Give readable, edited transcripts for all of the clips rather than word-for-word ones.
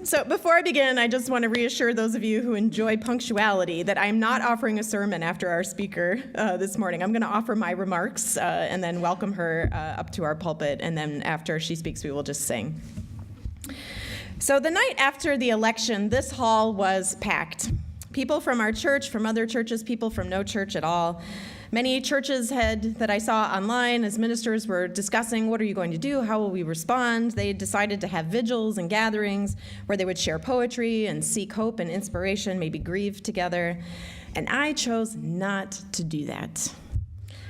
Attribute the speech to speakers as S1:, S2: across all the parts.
S1: So before I begin, I just want to reassure those of you who enjoy punctuality that I'm not offering a sermon after our speaker this morning. I'm going to offer my remarks and then welcome her up to our pulpit, and then after she speaks, we will just sing. So the night after the election, this hall was packed. People from our church, from other churches, people from no church at all. Many churches that I saw online as ministers were discussing, what are you going to do? How will we respond? They decided to have vigils and gatherings where they would share poetry and seek hope and inspiration, maybe grieve together. And I chose not to do that.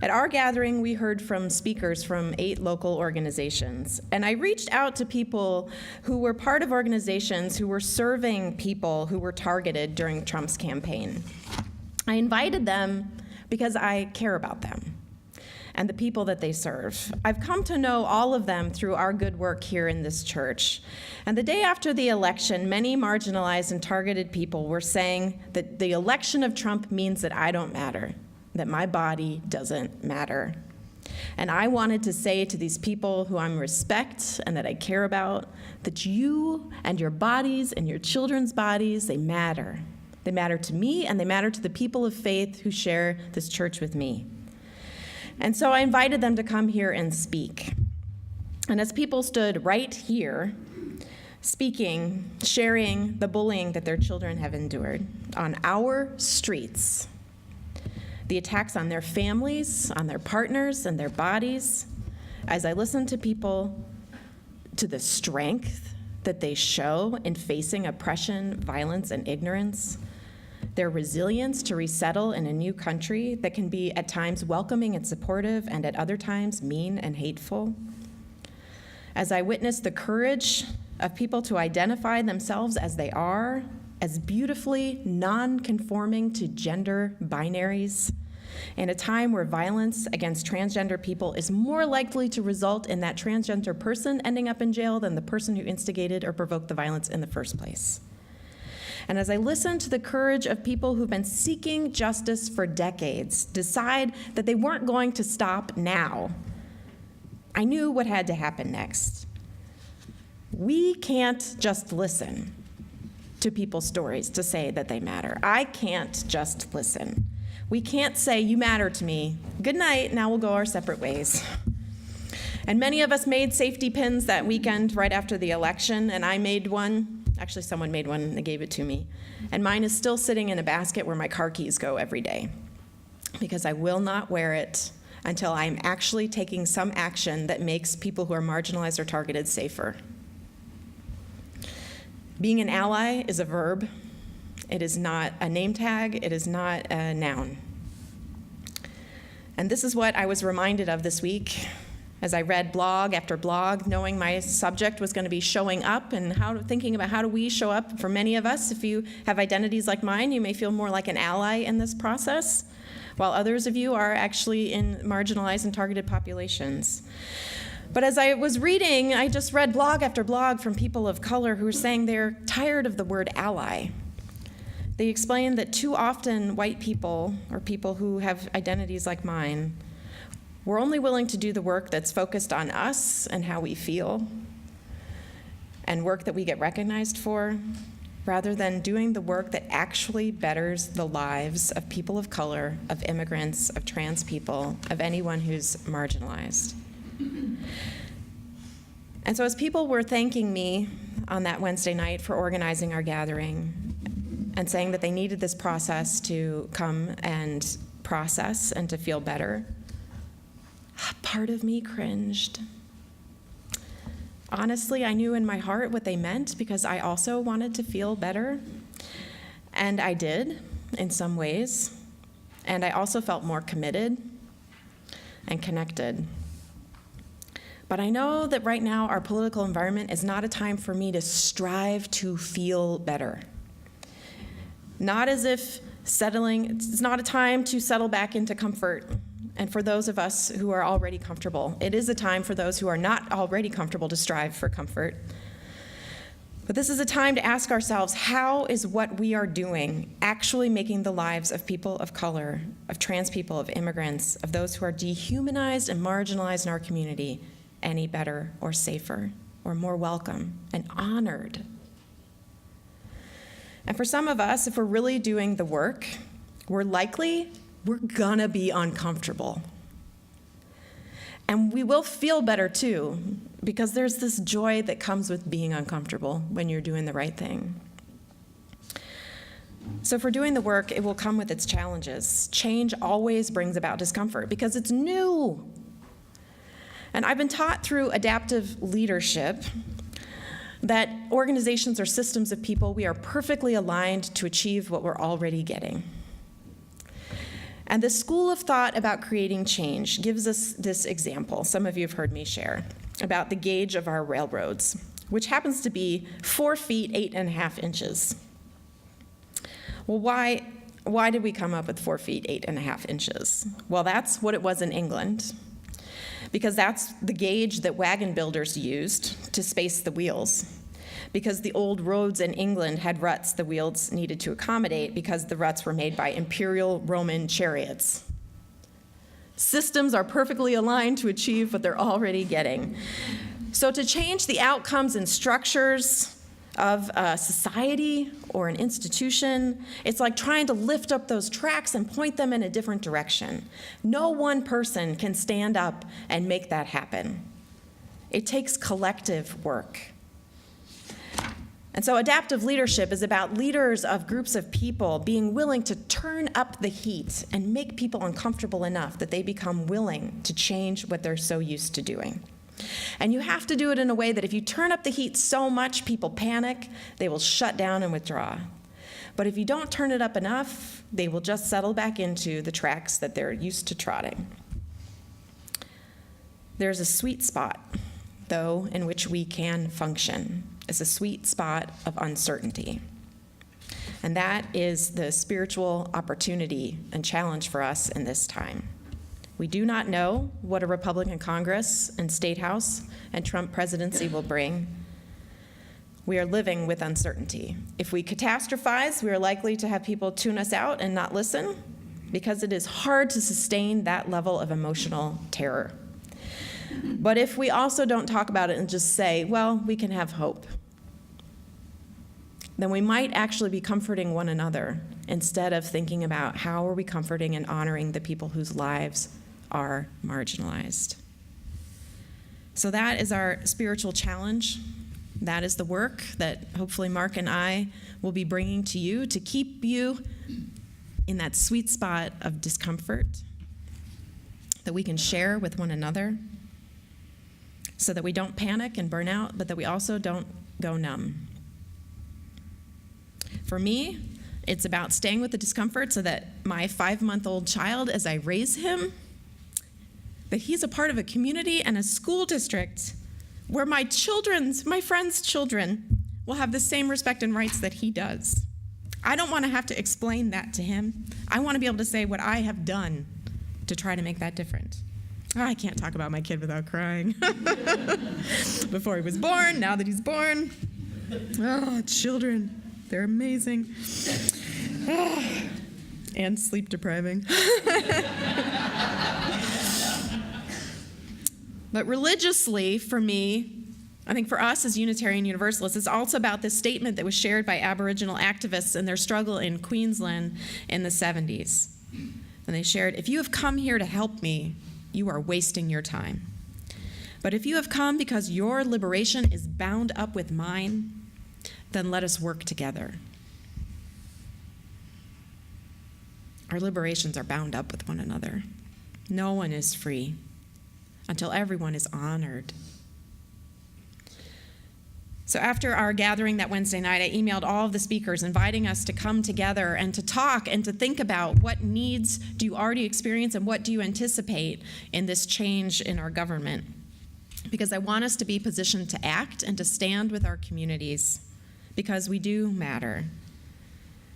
S1: At our gathering, we heard from speakers from 8 local organizations. And I reached out to people who were part of organizations who were serving people who were targeted during Trump's campaign. I invited them because I care about them and the people that they serve. I've come to know all of them through our good work here in this church. And the day after the election, many marginalized and targeted people were saying that the election of Trump means that I don't matter, that my body doesn't matter. And I wanted to say to these people who I respect and that I care about, that you and your bodies and your children's bodies, they matter. They matter to me, and they matter to the people of faith who share this church with me. And so I invited them to come here and speak. And as people stood right here, speaking, sharing the bullying that their children have endured on our streets, the attacks on their families, on their partners, and their bodies, as I listened to people, to the strength that they show in facing oppression, violence, and ignorance, their resilience to resettle in a new country that can be at times welcoming and supportive and at other times mean and hateful. As I witnessed the courage of people to identify themselves as they are, as beautifully non-conforming to gender binaries, in a time where violence against transgender people is more likely to result in that transgender person ending up in jail than the person who instigated or provoked the violence in the first place. And as I listened to the courage of people who've been seeking justice for decades decide that they weren't going to stop now, I knew what had to happen next. We can't just listen to people's stories to say that they matter. I can't just listen. We can't say, you matter to me. Good night, now we'll go our separate ways. And many of us made safety pins that weekend right after the election, and I made one. Actually, someone made one and they gave it to me. And mine is still sitting in a basket where my car keys go every day, because I will not wear it until I'm actually taking some action that makes people who are marginalized or targeted safer. Being an ally is a verb. It is not a name tag. It is not a noun. And this is what I was reminded of this week as I read blog after blog, knowing my subject was going to be showing up and thinking about how do we show up. For many of us, if you have identities like mine, you may feel more like an ally in this process, while others of you are actually in marginalized and targeted populations. But as I was reading, I just read blog after blog from people of color who were saying they're tired of the word ally. They explained that too often white people, or people who have identities like mine, we're only willing to do the work that's focused on us and how we feel, and work that we get recognized for, rather than doing the work that actually betters the lives of people of color, of immigrants, of trans people, of anyone who's marginalized. And so as people were thanking me on that Wednesday night for organizing our gathering and saying that they needed this process to come and process and to feel better, part of me cringed. Honestly, I knew in my heart what they meant because I also wanted to feel better. And I did in some ways. And I also felt more committed and connected. But I know that right now our political environment is not a time for me to strive to feel better. Not as if it's not a time to settle back into comfort. And for those of us who are already comfortable, it is a time for those who are not already comfortable to strive for comfort. But this is a time to ask ourselves, how is what we are doing actually making the lives of people of color, of trans people, of immigrants, of those who are dehumanized and marginalized in our community any better or safer or more welcome and honored? And for some of us, if we're really doing the work, we're gonna be uncomfortable. And we will feel better too, because there's this joy that comes with being uncomfortable when you're doing the right thing. So if we're doing the work, it will come with its challenges. Change always brings about discomfort because it's new. And I've been taught through adaptive leadership that organizations are systems of people. We are perfectly aligned to achieve what we're already getting. And the school of thought about creating change gives us this example, some of you have heard me share, about the gauge of our railroads, which happens to be 4 feet, 8.5 inches. Well, why did we come up with 4 feet, 8.5 inches? Well, that's what it was in England, because that's the gauge that wagon builders used to space the wheels. Because the old roads in England had ruts the wheels needed to accommodate because the ruts were made by imperial Roman chariots. Systems are perfectly aligned to achieve what they're already getting. So to change the outcomes and structures of a society or an institution, it's like trying to lift up those tracks and point them in a different direction. No one person can stand up and make that happen. It takes collective work. And so adaptive leadership is about leaders of groups of people being willing to turn up the heat and make people uncomfortable enough that they become willing to change what they're so used to doing. And you have to do it in a way that if you turn up the heat so much, people panic, they will shut down and withdraw. But if you don't turn it up enough, they will just settle back into the tracks that they're used to trotting. There's a sweet spot, though, in which we can function. It's a sweet spot of uncertainty. And that is the spiritual opportunity and challenge for us in this time. We do not know what a Republican Congress and State House and Trump presidency will bring. We are living with uncertainty. If we catastrophize, we are likely to have people tune us out and not listen because it is hard to sustain that level of emotional terror. But if we also don't talk about it and just say, well, we can have hope, then we might actually be comforting one another instead of thinking about how are we comforting and honoring the people whose lives are marginalized. So that is our spiritual challenge. That is the work that hopefully Mark and I will be bringing to you to keep you in that sweet spot of discomfort that we can share with one another so that we don't panic and burn out, but that we also don't go numb. For me, it's about staying with the discomfort so that my 5-month-old child, as I raise him, that he's a part of a community and a school district where my friends' children will have the same respect and rights that he does. I don't want to have to explain that to him. I want to be able to say what I have done to try to make that different. Oh, I can't talk about my kid without crying. Before he was born, now that he's born. Oh, children, they're amazing. Oh, and sleep depriving. But religiously, for me, I think for us as Unitarian Universalists, it's also about this statement that was shared by Aboriginal activists in their struggle in Queensland in the 70s. And they shared, if you have come here to help me, you are wasting your time. But if you have come because your liberation is bound up with mine, then let us work together. Our liberations are bound up with one another. No one is free until everyone is honored. So after our gathering that Wednesday night, I emailed all of the speakers inviting us to come together and to talk and to think about what needs do you already experience and what do you anticipate in this change in our government. Because I want us to be positioned to act and to stand with our communities, because we do matter.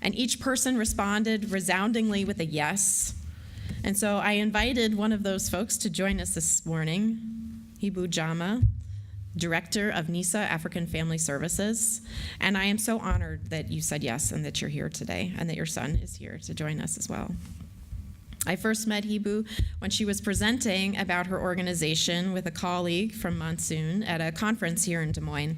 S1: And each person responded resoundingly with a yes. And so I invited one of those folks to join us this morning, Hibo Jama, Director of Nisaa African Family Services. And I am so honored that you said yes and that you're here today and that your son is here to join us as well. I first met Hibo when she was presenting about her organization with a colleague from Monsoon at a conference here in Des Moines.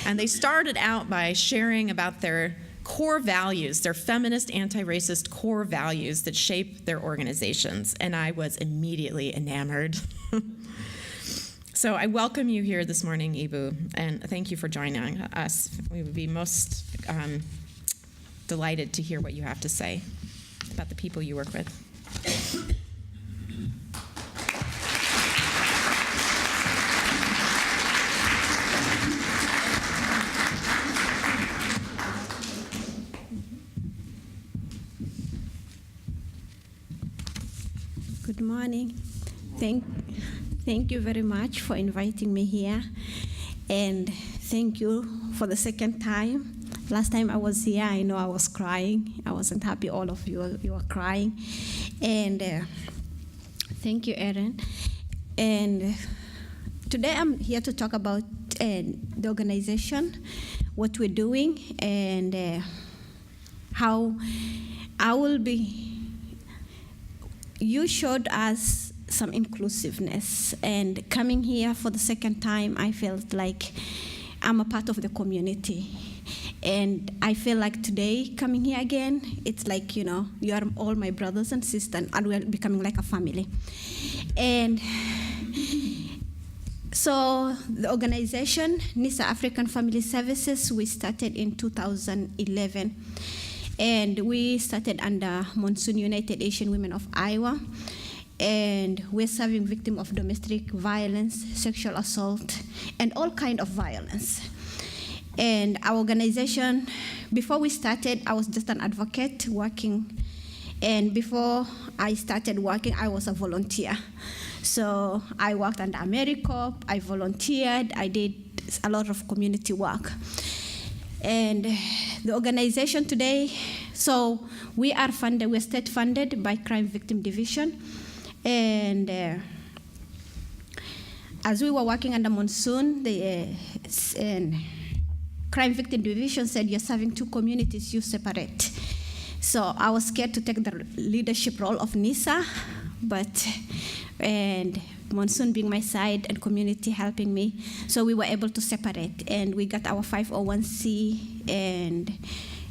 S1: And they started out by sharing about their core values, their feminist, anti-racist core values that shape their organizations, and I was immediately enamored. So I welcome you here this morning, Ibu, and thank you for joining us. We would be most delighted to hear what you have to say about the people you work with.
S2: Good morning. Thank you very much for inviting me here, and thank you for the second time. Last time I was here, I know I was crying. I wasn't happy. All of you were crying, and thank you, Erin. And today I'm here to talk about the organization, what we're doing, and how I will be. You showed us some inclusiveness, and coming here for the second time, I felt like I'm a part of the community. And I feel like today, coming here again, it's like, you know, you are all my brothers and sisters, and we're becoming like a family. And so the organization, Nisaa African Family Services, we started in 2011. And we started under Monsoon United Asian Women of Iowa. And we're serving victims of domestic violence, sexual assault, and all kinds of violence. And our organization, before we started, I was just an advocate working. And before I started working, I was a volunteer. So I worked under AmeriCorps, I volunteered, I did a lot of community work. And the organization today, so we are funded, we're state funded by Crime Victim Division. And as we were working under Monsoon, the Crime Victim Division said, you're serving two communities, you separate. So I was scared to take the leadership role of Nisaa, and Monsoon being my side and community helping me, so we were able to separate, and we got our 501c and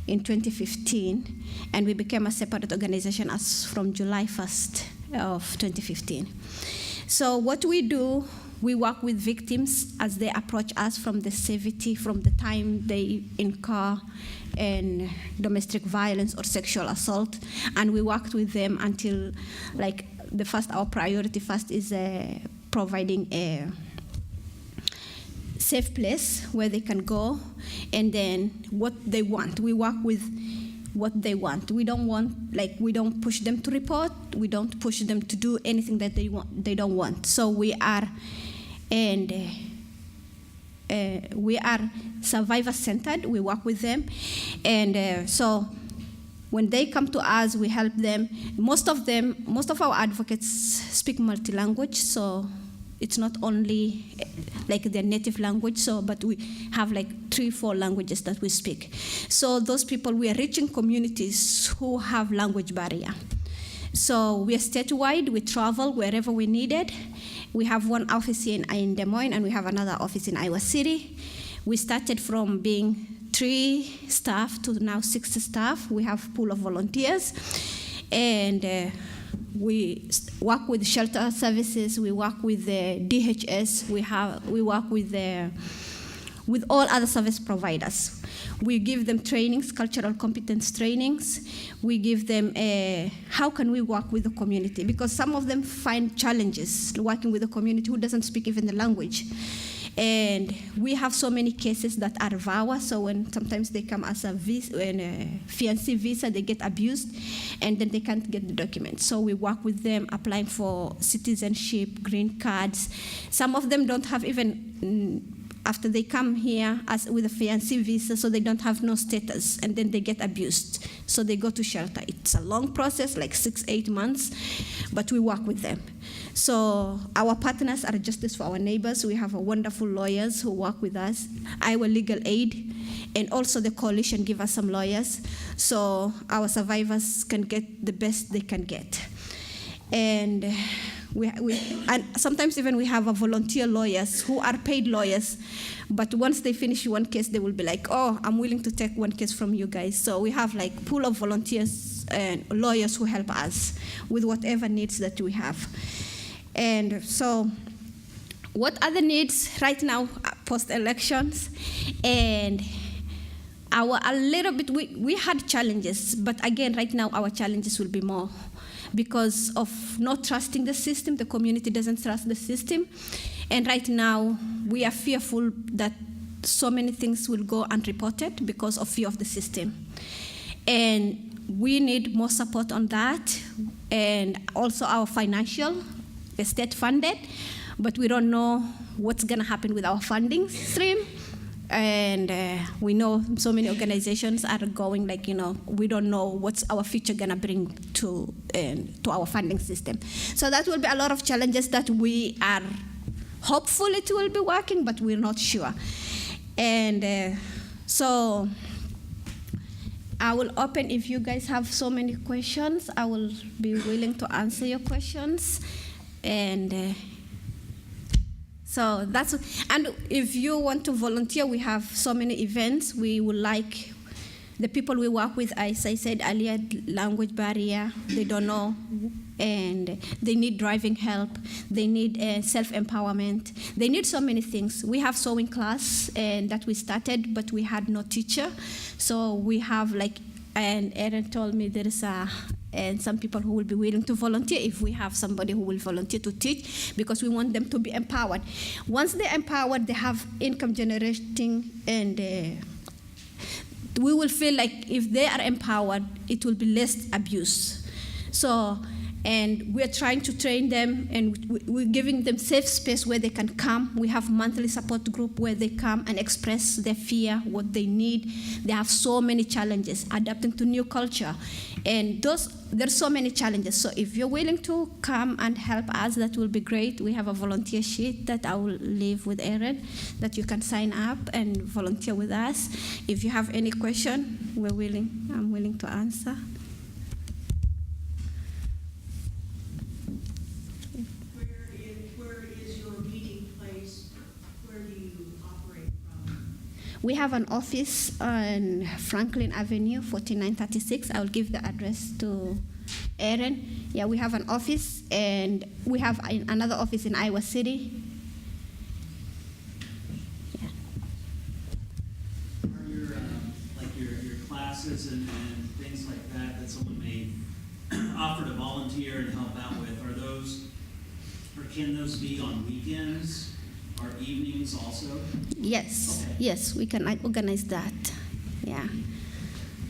S2: in 2015, and we became a separate organization as from July 1st of 2015. So what we do, we work with victims as they approach us from the severity, from the time they incur and domestic violence or sexual assault, and we worked with them until, like, our priority first is providing a safe place where they can go, and then what they want. We work with what they want. We don't push them to report. We don't push them to do anything that they don't want. So we are survivor-centered. We work with them, and so when they come to us, we help them. Most of our advocates speak multi-language, so it's not only like their native language, but we have like 3-4 languages that we speak. So those people, we are reaching communities who have language barrier. So we are statewide, we travel wherever we needed. We have one office in Des Moines, and we have another office in Iowa City. We started from being 3 staff to now 60 staff. We have a pool of volunteers, and we work with shelter services. We work with the DHS. We work with all other service providers. We give them trainings, cultural competence trainings. We give them how can we work with the community, because some of them find challenges working with the community who doesn't speak even the language. And we have so many cases that are VAWA, so when sometimes they come as a fiancé visa, they get abused, and then they can't get the documents. So we work with them applying for citizenship, green cards. Some of them don't have even, after they come here as with a fiancé visa, so they don't have no status, and then they get abused. So they go to shelter. It's a long process, like 6-8 months, but we work with them. So our partners are Justice for Our Neighbors. We have wonderful lawyers who work with us. Iowa Legal Aid, and also the coalition give us some lawyers, so our survivors can get the best they can get. And And sometimes even we have a volunteer lawyers who are paid lawyers, but once they finish one case, they will be like, oh, I'm willing to take one case from you guys. So we have like pool of volunteers and lawyers who help us with whatever needs that we have. And so what are the needs right now post-elections? And a little bit, we had challenges, but again, right now our challenges will be more because of not trusting the system. The community doesn't trust the system. And right now, we are fearful that so many things will go unreported because of fear of the system. And we need more support on that, and also our financial, state funded, but we don't know what's gonna happen with our funding stream. And we know so many organizations are going like, we don't know what's our future gonna bring to our funding system. So that will be a lot of challenges that we are hopeful it will be working, but we're not sure. And so I will open, if you guys have so many questions, I will be willing to answer your questions. And so that's, and if you want to volunteer, we have so many events. We would like the people we work with, as I said earlier, language barrier, they don't know, and they need driving help, they need self-empowerment, they need so many things. We have sewing class and that we started, but we had no teacher. So we have like, and Erin told me there is and some people who will be willing to volunteer if we have somebody who will volunteer to teach, because we want them to be empowered. Once they're empowered, they have income generating, and we will feel like if they are empowered, it will be less abuse. So, and we're trying to train them, and we're giving them safe space where they can come. We have monthly support group where they come and express their fear, what they need. They have so many challenges, adapting to new culture. And there's so many challenges. So if you're willing to come and help us, that will be great. We have a volunteer sheet that I will leave with Erin, that you can sign up and volunteer with us. If you have any question, I'm willing to answer. We have an office on Franklin Avenue, 4936. I'll give the address to Erin. Yeah, we have an office, and we have another office in Iowa City. Yeah.
S3: Are your classes and things like that someone may offer to volunteer and help out with, are those, or can those be on weekends? Or evenings also?
S2: Yes,
S3: okay.
S2: Yes, we can organize that. Yeah.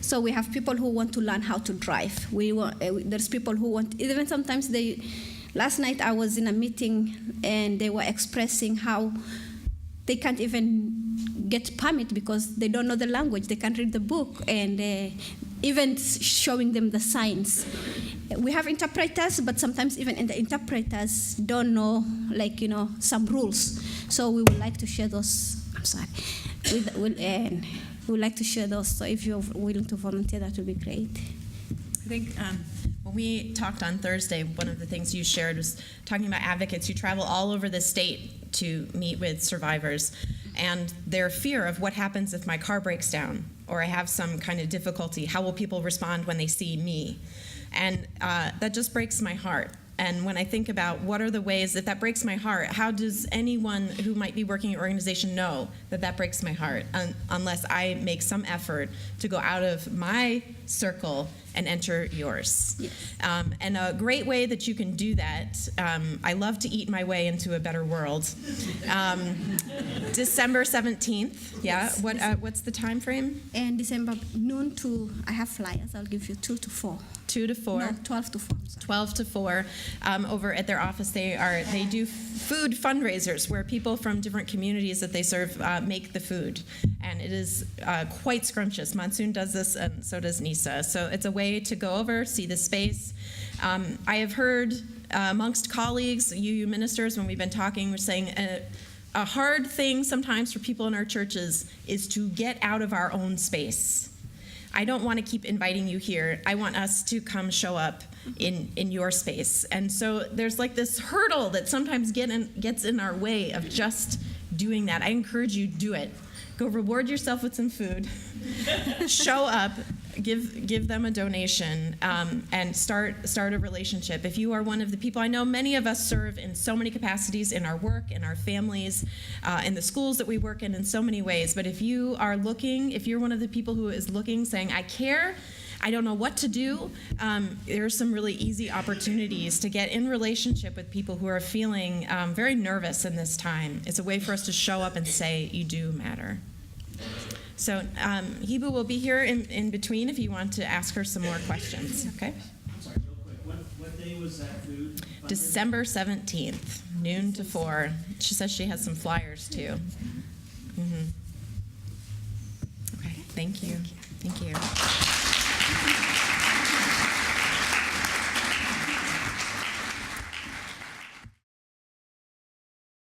S2: So we have people who want to learn how to drive. There's people who want, even sometimes last night I was in a meeting and they were expressing how they can't even get permit because they don't know the language, they can't read the book, and even showing them the signs. We have interpreters, but sometimes even the interpreters don't know, some rules. So we would like to share those. I'm sorry. We would like to share those. So if you're willing to volunteer, that would be great.
S1: I think when we talked on Thursday, one of the things you shared was talking about advocates who travel all over the state to meet with survivors, and their fear of what happens if my car breaks down or I have some kind of difficulty. How will people respond when they see me? And that just breaks my heart. And when I think about what are the ways that breaks my heart, how does anyone who might be working in an organization know that breaks my heart unless I make some effort to go out of my circle and enter yours?
S2: Yes.
S1: And a great way that you can do that, I love to eat my way into a better world. December 17th, yeah?
S2: Yes.
S1: What's the time frame?
S2: And December noon to, I have flyers, I'll give you 2 to 4.
S1: 2 to 4.
S2: No, 12 to 4.
S1: 12 to 4. Over at their office, they do food fundraisers where people from different communities that they serve make the food, and it is quite scrumptious. Monsoon does this, and so does Nisaa. So it's a way to go over, see the space. I have heard amongst colleagues, you ministers, when we've been talking, we're saying a hard thing sometimes for people in our churches is to get out of our own space. I don't want to keep inviting you here. I want us to come show up in your space. And so there's like this hurdle that sometimes gets in our way of just doing that. I encourage you, do it. Go reward yourself with some food. Show up, give them a donation, and start a relationship. If you are one of the people, I know many of us serve in so many capacities in our work, in our families, in the schools that we work in so many ways. But if you are looking, if you're one of the people who is looking, saying, I care, I don't know what to do, there are some really easy opportunities to get in relationship with people who are feeling very nervous in this time. It's a way for us to show up and say, you do matter. So Hibo will be here in between if you want to ask her some more questions, okay?
S3: I'm sorry, real quick, what day was that food?
S1: December 17th, noon to 4. She says she has some flyers too. Okay, thank you. Thank you.